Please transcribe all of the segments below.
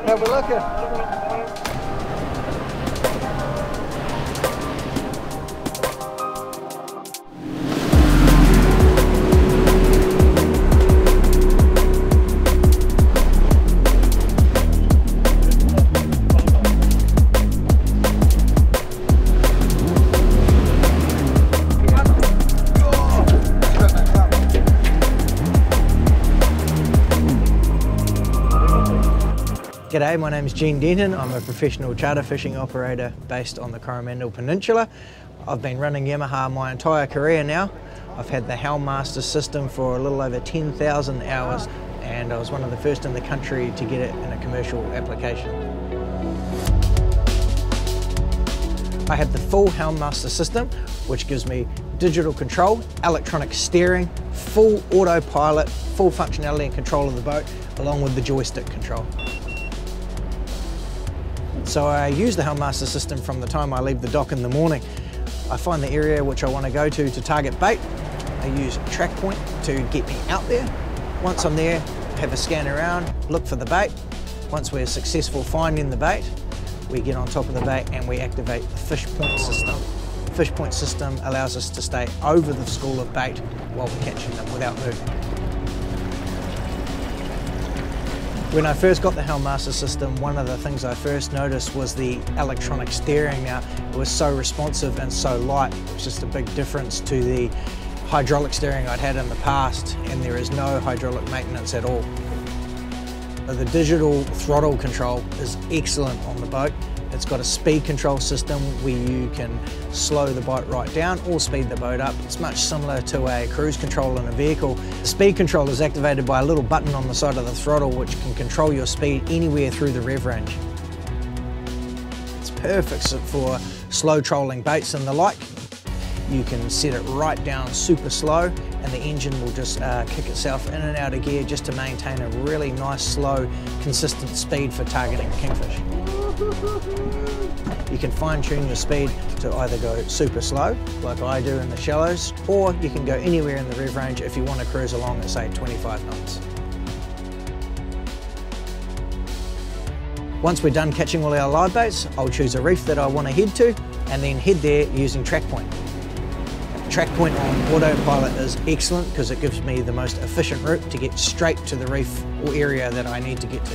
How we looking? G'day, my name is Denton. I'm a professional charter fishing operator based on the Coromandel Peninsula. I've been running Yamaha my entire career now. I've had the Helm Master system for a little over 10,000 hours, and I was one of the first in the country to get it in a commercial application. I have the full Helm Master system, which gives me digital control, electronic steering, full autopilot, full functionality and control of the boat, along with the joystick control. So I use the Helm Master system from the time I leave the dock in the morning. I find the area which I want to go to target bait. I use track point to get me out there. Once I'm there, have a scan around, look for the bait. Once we're successful finding the bait, we get on top of the bait and we activate the fish point system. The fish point system allows us to stay over the school of bait while we're catching them without moving. When I first got the Helm Master system, one of the things I first noticed was the electronic steering. Now, it was so responsive and so light. It was just a big difference to the hydraulic steering I'd had in the past, and there is no hydraulic maintenance at all. The digital throttle control is excellent on the boat. It's got a speed control system where you can slow the boat right down or speed the boat up. It's much similar to a cruise control in a vehicle. The speed control is activated by a little button on the side of the throttle which can control your speed anywhere through the rev range. It's perfect for slow trolling baits and the like. You can set it right down super slow and the engine will just kick itself in and out of gear just to maintain a really nice, slow, consistent speed for targeting kingfish. You can fine-tune your speed to either go super slow, like I do in the shallows, or you can go anywhere in the rev range if you want to cruise along at, say, 25 knots. Once we're done catching all our live baits, I'll choose a reef that I want to head to, and then head there using track point. Track point on autopilot is excellent because it gives me the most efficient route to get straight to the reef or area that I need to get to.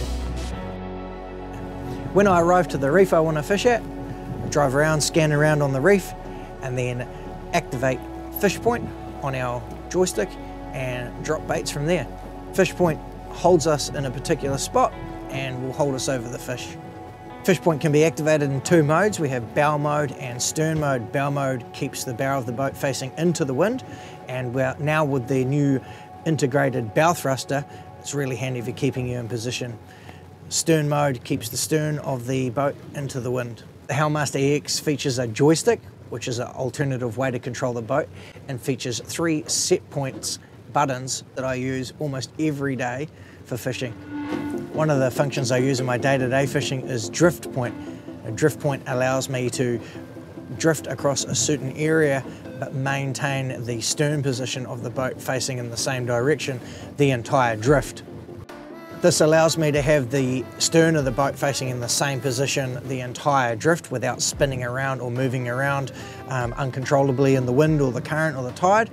When I arrive to the reef I want to fish at, I drive around, scan around on the reef, and then activate fish point on our joystick and drop baits from there. Fish point holds us in a particular spot and will hold us over the fish. Fish point can be activated in two modes. We have bow mode and stern mode. Bow mode keeps the bow of the boat facing into the wind, and now with the new integrated bow thruster, it's really handy for keeping you in position. Stern mode keeps the stern of the boat into the wind. The Helm Master EX features a joystick, which is an alternative way to control the boat, and features 3 set points buttons that I use almost every day for fishing. One of the functions I use in my day-to-day fishing is drift point. A drift point allows me to drift across a certain area but maintain the stern position of the boat facing in the same direction the entire drift. This allows me to have the stern of the boat facing in the same position the entire drift without spinning around or moving around uncontrollably in the wind or the current or the tide.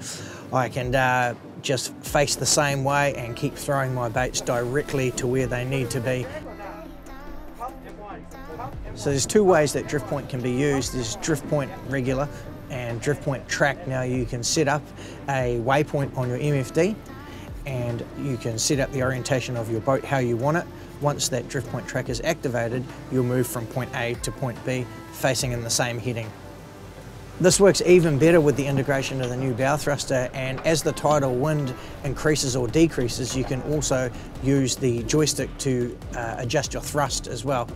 I can just face the same way and keep throwing my baits directly to where they need to be. So there's 2 ways that drift point can be used. There's drift point regular and drift point track. Now you can set up a waypoint on your MFD, and you can set up the orientation of your boat how you want it. Once that drift point track is activated, you'll move from point A to point B, facing in the same heading. This works even better with the integration of the new bow thruster, and as the tidal wind increases or decreases, you can also use the joystick to adjust your thrust as well.